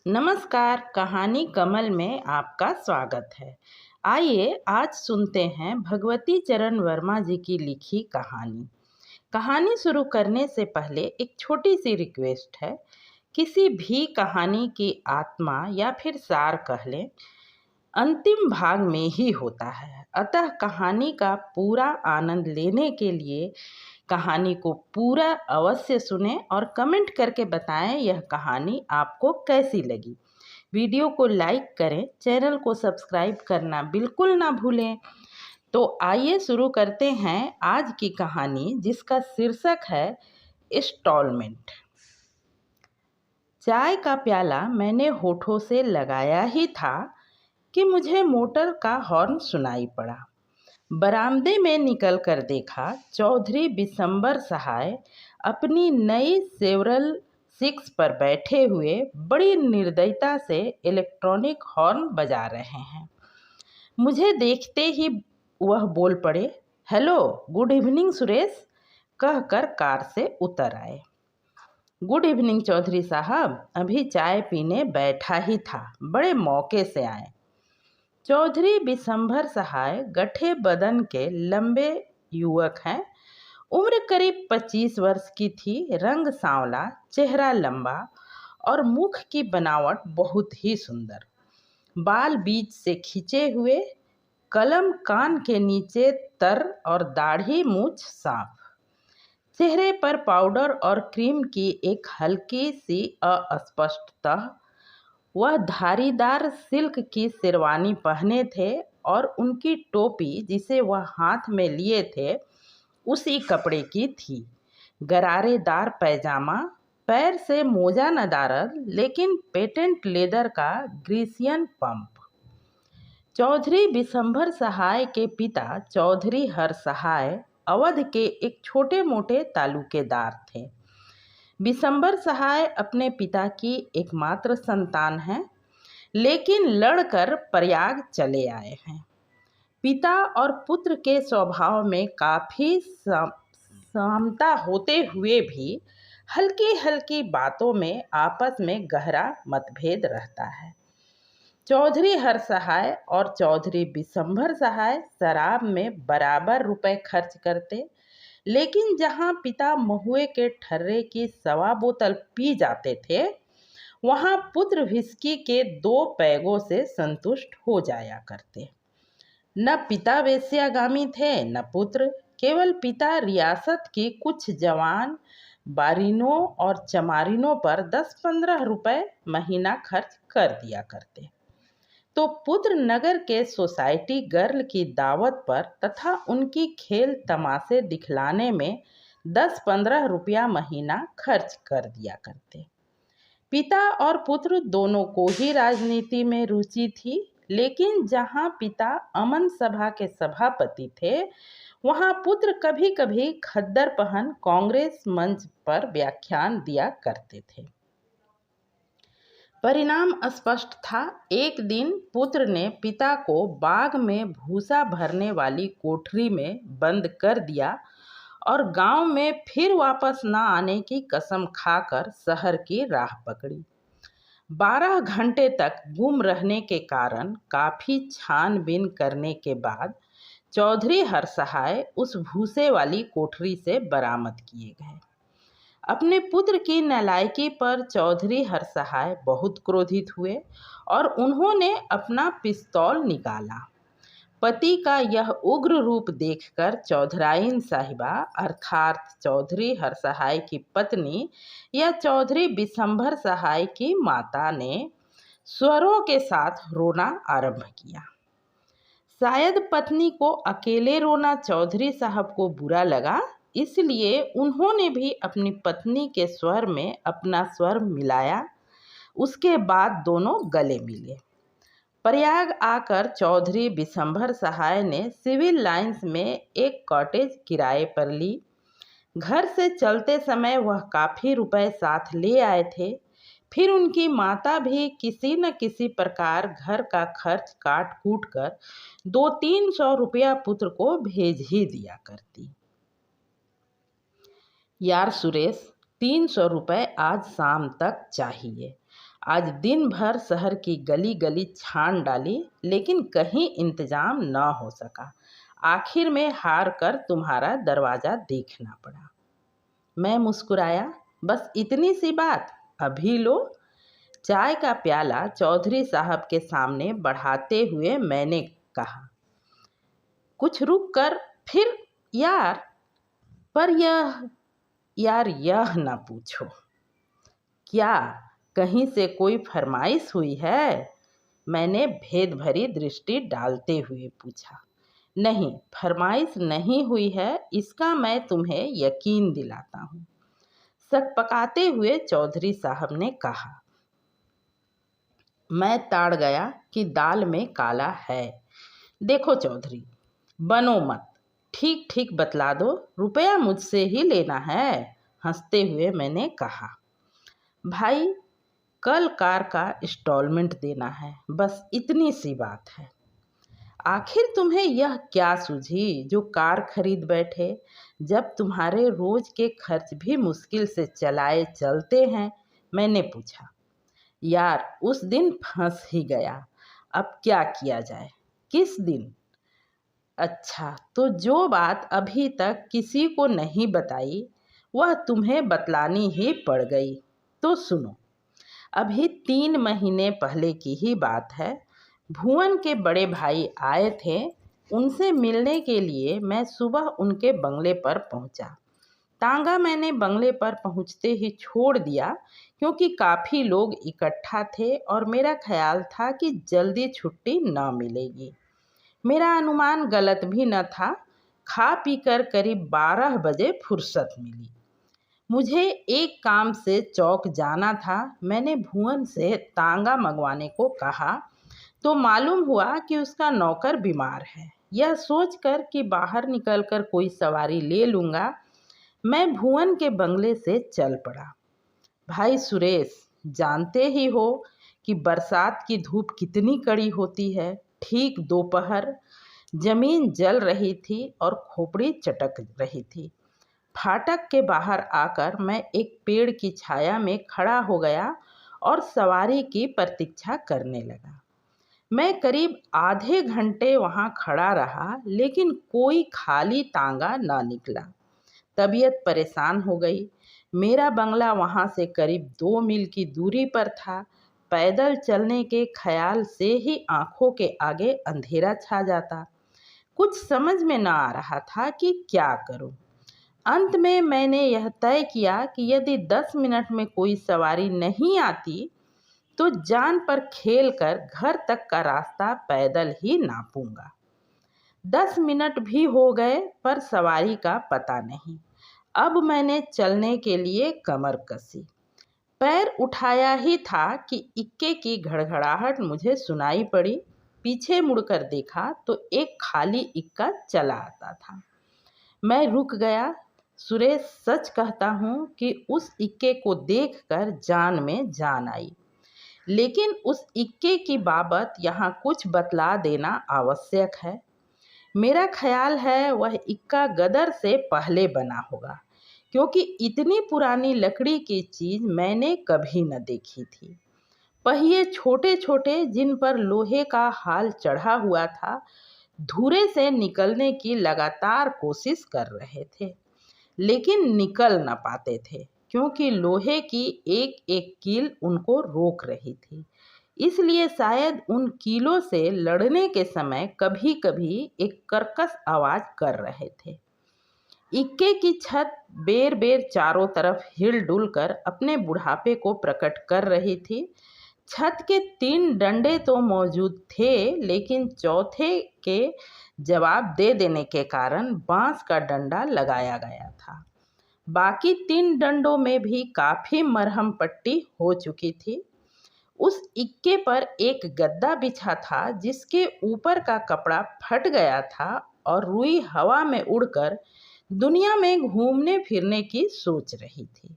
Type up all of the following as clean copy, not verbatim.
नमस्कार, कहानी कमल में आपका स्वागत है। आइए आज सुनते हैं भगवती चरण वर्मा जी की लिखी कहानी। कहानी शुरू करने से पहले एक छोटी सी रिक्वेस्ट है। किसी भी कहानी की आत्मा या फिर सार कह लें, अंतिम भाग में ही होता है। अतः कहानी का पूरा आनंद लेने के लिए कहानी को पूरा अवश्य सुनें और कमेंट करके बताएं यह कहानी आपको कैसी लगी। वीडियो को लाइक करें, चैनल को सब्सक्राइब करना बिल्कुल ना भूलें। तो आइए शुरू करते हैं आज की कहानी, जिसका शीर्षक है इंस्टॉलमेंट। चाय का प्याला मैंने होठों से लगाया ही था कि मुझे मोटर का हॉर्न सुनाई पड़ा। बरामदे में निकल कर देखा, चौधरी बिशंबर सहाय अपनी नई सेवरल 6 पर बैठे हुए बड़ी निर्दयता से इलेक्ट्रॉनिक हॉर्न बजा रहे हैं। मुझे देखते ही वह बोल पड़े, हेलो, गुड इवनिंग सुरेश, कहकर कार से उतर आए। गुड इवनिंग चौधरी साहब, अभी चाय पीने बैठा ही था, बड़े मौके से आए। चौधरी बिशंबर सहाय गठे बदन के लंबे युवक हैं। उम्र करीब 25 वर्ष की थी। रंग सांवला, चेहरा लंबा और मुख की बनावट बहुत ही सुंदर। बाल बीच से खींचे हुए, कलम कान के नीचे तर और दाढ़ी मूछ साफ। चेहरे पर पाउडर और क्रीम की एक हल्की सी अस्पष्ट तह। वह धारीदार सिल्क की शेरवानी पहने थे और उनकी टोपी, जिसे वह हाथ में लिए थे, उसी कपड़े की थी। गरारेदार पैजामा, पैर से मोजा नदारद लेकिन पेटेंट लेदर का ग्रीसियन पंप। चौधरी बिशंबर सहाय के पिता चौधरी हर सहाय अवध के एक छोटे मोटे तालुकेदार थे। बिशंबर सहाय अपने पिता की एकमात्र संतान हैं, लेकिन लड़कर प्रयाग चले आए हैं। पिता और पुत्र के स्वभाव में काफ़ी समानता होते हुए भी हल्की हल्की बातों में आपस में गहरा मतभेद रहता है। चौधरी हर सहाय और चौधरी बिशंबर सहाय शराब में बराबर रुपए खर्च करते, लेकिन जहां पिता महुए के ठर्रे की 1.25 बोतल पी जाते थे, वहां पुत्र विस्की के 2 पैगों से संतुष्ट हो जाया करते। न पिता वेश्यागामी थे न पुत्र। केवल पिता रियासत की कुछ जवान बारिनों और चमारिनों पर 10-15 रुपए महीना खर्च कर दिया करते, तो पुत्र नगर के सोसाइटी गर्ल की दावत पर तथा उनकी खेल तमाशे दिखलाने में 10-15 रुपया महीना खर्च कर दिया करते। पिता और पुत्र दोनों को ही राजनीति में रुचि थी, लेकिन जहां पिता अमन सभा के सभापति थे, वहां पुत्र कभी कभी खद्दर पहन कांग्रेस मंच पर व्याख्यान दिया करते थे। परिणाम स्पष्ट था। एक दिन पुत्र ने पिता को बाग में भूसा भरने वाली कोठरी में बंद कर दिया और गांव में फिर वापस न आने की कसम खाकर शहर की राह पकड़ी। 12 घंटे तक गुम रहने के कारण काफ़ी छानबीन करने के बाद चौधरी हर सहाय उस भूसे वाली कोठरी से बरामद किए गए। अपने पुत्र की नालायकी पर चौधरी हर सहाय बहुत क्रोधित हुए और उन्होंने अपना पिस्तौल निकाला। पति का यह उग्र रूप देखकर चौधराइन साहिबा अर्थात चौधरी हर सहाय की पत्नी या चौधरी बिशंबर सहाय की माता ने स्वरों के साथ रोना आरंभ किया। शायद पत्नी को अकेले रोना चौधरी साहब को बुरा लगा, इसलिए उन्होंने भी अपनी पत्नी के स्वर में अपना स्वर मिलाया। उसके बाद दोनों गले मिले। प्रयाग आकर चौधरी बिशंबर सहाय ने सिविल लाइंस में एक कॉटेज किराए पर ली। घर से चलते समय वह काफ़ी रुपए साथ ले आए थे। फिर उनकी माता भी किसी न किसी प्रकार घर का खर्च काट कूट कर 200-300 रुपया पुत्र को भेज ही दिया करती। यार सुरेश, 300 रुपये आज शाम तक चाहिए। आज दिन भर शहर की गली गली छान डाली, लेकिन कहीं इंतजाम न हो सका। आखिर में हार कर तुम्हारा दरवाज़ा देखना पड़ा। मैं मुस्कुराया, बस इतनी सी बात, अभी लो। चाय का प्याला चौधरी साहब के सामने बढ़ाते हुए मैंने कहा, कुछ रुक कर फिर यार, पर यह ना पूछो। क्या कहीं से कोई फरमाइश हुई है? मैंने भेद भरी दृष्टि डालते हुए पूछा। नहीं, फरमाइश नहीं हुई है, इसका मैं तुम्हें यकीन दिलाता हूँ, सकपकाते हुए चौधरी साहब ने कहा। मैं ताड़ गया कि दाल में काला है। देखो चौधरी, बनो मत, ठीक ठीक बतला दो, रुपया मुझसे ही लेना है। हंसते हुए मैंने कहा, भाई कल कार का इंस्टॉलमेंट देना है, बस इतनी सी बात है। आखिर तुम्हें यह क्या सूझी जो कार खरीद बैठे, जब तुम्हारे रोज के खर्च भी मुश्किल से चलाए चलते हैं? मैंने पूछा। यार उस दिन फंस ही गया, अब क्या किया जाए। किस दिन? अच्छा, तो जो बात अभी तक किसी को नहीं बताई वह तुम्हें बतलानी ही पड़ गई। तो सुनो, अभी 3 महीने पहले की ही बात है। भुवन के बड़े भाई आए थे, उनसे मिलने के लिए मैं सुबह उनके बंगले पर पहुंचा। तांगा मैंने बंगले पर पहुंचते ही छोड़ दिया, क्योंकि काफ़ी लोग इकट्ठा थे और मेरा ख्याल था कि जल्दी छुट्टी न मिलेगी। मेरा अनुमान गलत भी न था। खा पीकर करीब 12 बजे फुर्सत मिली। मुझे एक काम से चौक जाना था। मैंने भुवन से तांगा मंगवाने को कहा तो मालूम हुआ कि उसका नौकर बीमार है। यह सोचकर कि बाहर निकलकर कोई सवारी ले लूँगा, मैं भुवन के बंगले से चल पड़ा। भाई सुरेश, जानते ही हो कि बरसात की धूप कितनी कड़ी होती है। ठीक दोपहर, जमीन जल रही थी और खोपड़ी चटक रही थी। फाटक के बाहर आकर मैं एक पेड़ की छाया में खड़ा हो गया और सवारी की प्रतीक्षा करने लगा। मैं करीब आधे घंटे वहाँ खड़ा रहा, लेकिन कोई खाली तांगा ना निकला। तबीयत परेशान हो गई। मेरा बंगला वहाँ से करीब 2 मील की दूरी पर था। पैदल चलने के ख्याल से ही आंखों के आगे अंधेरा छा जाता। कुछ समझ में न आ रहा था कि क्या करूं। अंत में मैंने यह तय किया कि यदि 10 मिनट में कोई सवारी नहीं आती तो जान पर खेल कर घर तक का रास्ता पैदल ही नापूंगा। 10 मिनट भी हो गए पर सवारी का पता नहीं। अब मैंने चलने के लिए कमर कसी। पैर उठाया ही था कि इक्के की घड़घड़ाहट मुझे सुनाई पड़ी। पीछे मुड़कर देखा तो एक खाली इक्का चला आता था। मैं रुक गया। सुरेश, सच कहता हूँ कि उस इक्के को देखकर जान में जान आई। लेकिन उस इक्के की बाबत यहाँ कुछ बतला देना आवश्यक है। मेरा ख्याल है वह इक्का गदर से पहले बना होगा, क्योंकि इतनी पुरानी लकड़ी की चीज़ मैंने कभी न देखी थी। पहिए छोटे छोटे, जिन पर लोहे का हाल चढ़ा हुआ था, धुरे से निकलने की लगातार कोशिश कर रहे थे, लेकिन निकल न पाते थे, क्योंकि लोहे की एक एक कील उनको रोक रही थी। इसलिए शायद उन कीलों से लड़ने के समय कभी कभी एक कर्कश आवाज़ कर रहे थे। इक्के की छत बेर बेर चारों तरफ हिल डुल कर अपने बुढ़ापे को प्रकट कर रही थी। छत के 3 डंडे तो मौजूद थे, लेकिन चौथे के जवाब दे देने के कारण बांस का डंडा लगाया गया था। बाकी 3 डंडों में भी काफ़ी मरहम पट्टी हो चुकी थी। उस इक्के पर एक गद्दा बिछा था, जिसके ऊपर का कपड़ा फट गया था और रुई हवा में उड़कर दुनिया में घूमने फिरने की सोच रही थी।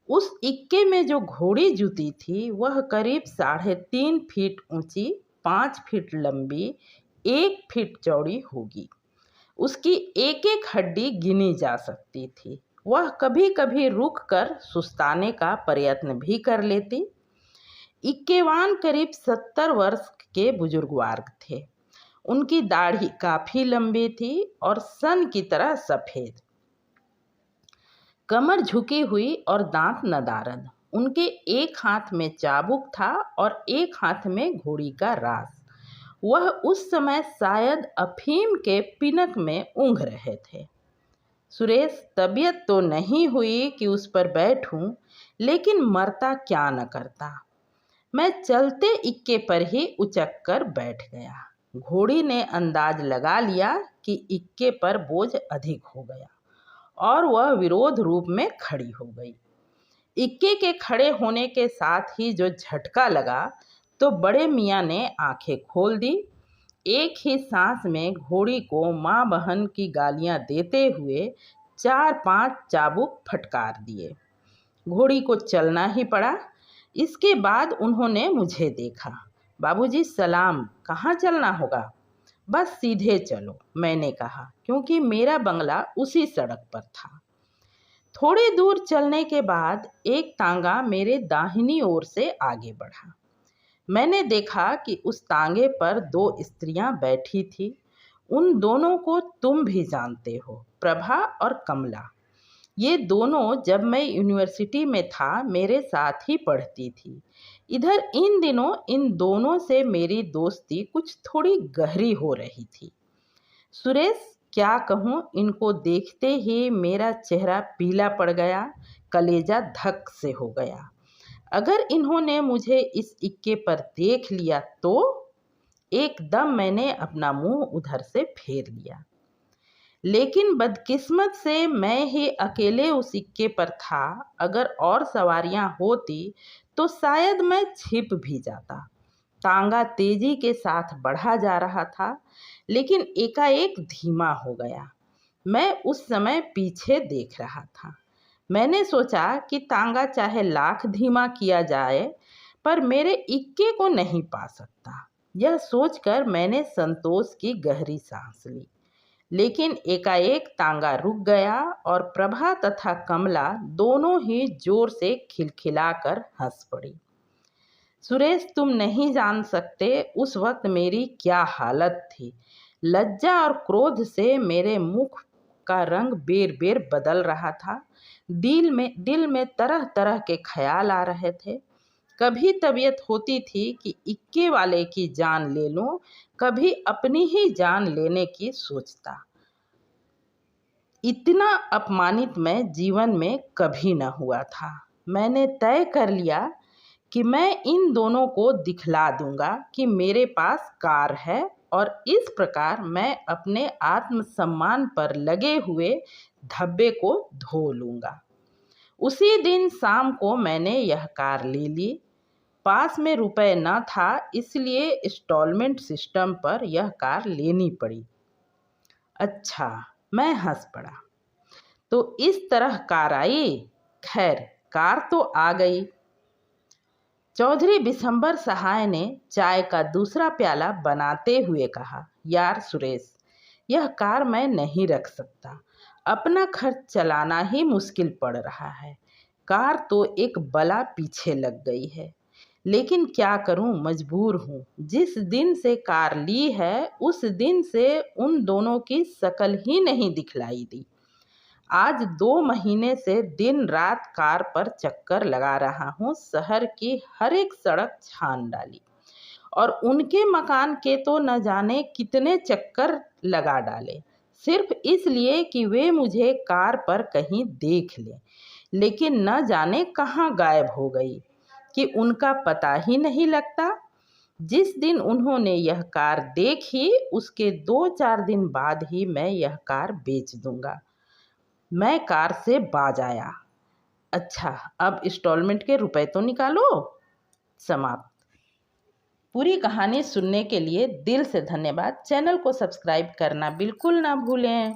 उस इक्के में जो घोड़ी जूती थी वह करीब 3.5 फीट ऊंची, 5 फीट लंबी, 1 फीट चौड़ी होगी। उसकी एक एक हड्डी गिनी जा सकती थी। वह कभी कभी रुक कर सुस्ताने का प्रयत्न भी कर लेती। इक्केवान करीब 70 वर्ष के बुजुर्गवार थे। उनकी दाढ़ी काफी लंबी थी और सन की तरह सफेद, कमर झुकी हुई और दांत नदारद। उनके एक हाथ में चाबुक था और एक हाथ में घोड़ी का रास। वह उस समय शायद अफीम के पिनक में ऊँघ रहे थे। सुरेश, तबीयत तो नहीं हुई कि उस पर बैठूं, लेकिन मरता क्या न करता। मैं चलते इक्के पर ही उचक कर बैठ गया। घोड़ी ने अंदाज लगा लिया कि इक्के पर बोझ अधिक हो गया और वह विरोध रूप में खड़ी हो गई। इक्के के खड़े होने के साथ ही जो झटका लगा तो बड़े मियाँ ने आंखें खोल दी। एक ही सांस में घोड़ी को माँ बहन की गालियाँ देते हुए 4-5 चाबुक फटकार दिए। घोड़ी को चलना ही पड़ा। इसके बाद उन्होंने मुझे देखा। बाबूजी सलाम, कहाँ चलना होगा? बस सीधे चलो, मैंने कहा, क्योंकि मेरा बंगला उसी सड़क पर था। थोड़ी दूर चलने के बाद एक तांगा मेरे दाहिनी ओर से आगे बढ़ा। मैंने देखा कि उस तांगे पर 2 स्त्रियां बैठी थी। उन दोनों को तुम भी जानते हो, प्रभा और कमला। ये दोनों जब मैं यूनिवर्सिटी में था मेरे साथ ही पढ़ती थी। इधर इन दिनों इन दोनों से मेरी दोस्ती कुछ थोड़ी गहरी हो रही थी। सुरेश, क्या कहूँ, इनको देखते ही मेरा चेहरा पीला पड़ गया, कलेजा धक से हो गया। अगर इन्होंने मुझे इस इक्के पर देख लिया तो एकदम मैंने अपना मुंह उधर से फेर लिया। लेकिन बदकिस्मत से मैं ही अकेले उस सिक्के पर था। अगर और सवारियां होती तो शायद मैं छिप भी जाता। तांगा तेजी के साथ बढ़ा जा रहा था, लेकिन एकाएक धीमा हो गया। मैं उस समय पीछे देख रहा था। मैंने सोचा कि तांगा चाहे लाख धीमा किया जाए पर मेरे इक्के को नहीं पा सकता। यह सोचकर मैंने संतोष की गहरी सांस ली। लेकिन एकाएक तांगा रुक गया और प्रभा तथा कमला दोनों ही जोर से खिलखिलाकर हंस पड़ी। सुरेश, तुम नहीं जान सकते उस वक्त मेरी क्या हालत थी। लज्जा और क्रोध से मेरे मुख का रंग बेर बेर बदल रहा था। दिल में तरह तरह के ख्याल आ रहे थे। कभी तबीयत होती थी कि इक्के वाले की जान ले लूं, कभी अपनी ही जान लेने की सोचता। इतना अपमानित मैं जीवन में कभी न हुआ था। मैंने तय कर लिया कि मैं इन दोनों को दिखला दूंगा कि मेरे पास कार है और इस प्रकार मैं अपने आत्मसम्मान पर लगे हुए धब्बे को धो लूंगा। उसी दिन शाम को मैंने यह कार ले ली। पास में रुपए न था, इसलिए इंस्टॉलमेंट सिस्टम पर यह कार लेनी पड़ी। अच्छा, मैं हंस पड़ा। तो इस तरह कार आई। खैर, कार तो आ गई। चौधरी बिशंबर सहाय ने चाय का दूसरा प्याला बनाते हुए कहा, यार सुरेश, यह कार मैं नहीं रख सकता। अपना खर्च चलाना ही मुश्किल पड़ रहा है। कार तो एक बला पीछे लग गई है, लेकिन क्या करूं, मजबूर हूं। जिस दिन से कार ली है उस दिन से उन दोनों की शकल ही नहीं दिखलाई दी। आज 2 महीने से दिन रात कार पर चक्कर लगा रहा हूँ। शहर की हर एक सड़क छान डाली और उनके मकान के तो न जाने कितने चक्कर लगा डाले, सिर्फ इसलिए कि वे मुझे कार पर कहीं देख लें। लेकिन न जाने कहाँ गायब हो गई कि उनका पता ही नहीं लगता। जिस दिन उन्होंने यह कार देखी उसके 2-4 दिन बाद ही मैं यह कार बेच दूंगा। मैं कार से बाज आया। अच्छा, अब इंस्टॉलमेंट के रुपए तो निकालो। समाप्त। पूरी कहानी सुनने के लिए दिल से धन्यवाद। चैनल को सब्सक्राइब करना बिल्कुल ना भूलें।